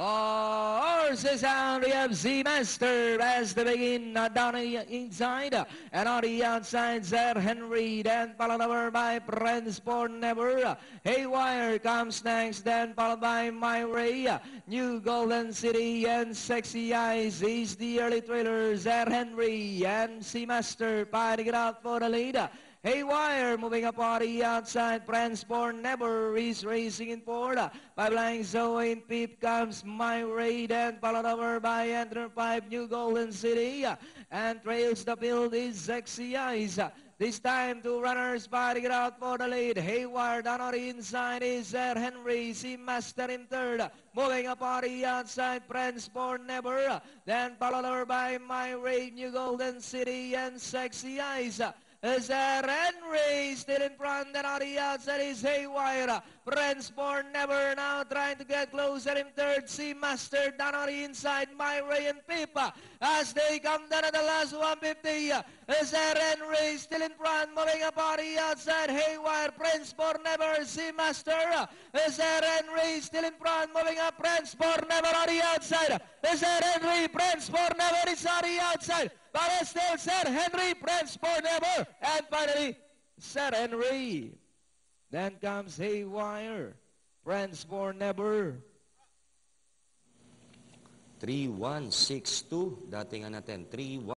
Horses out, we have Seamaster as they begin down the inside. And on the outside, Sir Henry, then followed over by Prince Born Never. Haywire comes next, then followed by My Ray. New Golden City and Sexy Eyes is the early trailers. Sir Henry and Seamaster fighting it out for the lead. Haywire moving up on the outside. Prince Born Never is racing in forward. By Blank Zoe in fifth comes My Raid and followed over by Enter 5 New Golden City. And trails the field is Sexy Eyes. This time two runners fighting it out for the lead. Haywire down on the inside is Sir Henry. Seamaster in third. Moving up on the outside, Prince Born Never. Then followed over by My Raid, New Golden City and Sexy Eyes. Sir Henry still in front, and on the outside is Haywire. Prince Born Never now trying to get closer in third. Seamaster down on the inside. My Ray and Pipa as they come down at the last 150. Sir Henry still in front, moving up on the outside. Haywire, Prince Born Never, Seamaster. Sir Henry still in front, moving up. Prince Born Never on the outside. Sir Henry, Prince Born Never is on the outside. But still Sir Henry, Prince Born Never, and finally Sir Henry. Then comes Haywire, Prince Born Never. 3-1-6-2, dating natin 3-1.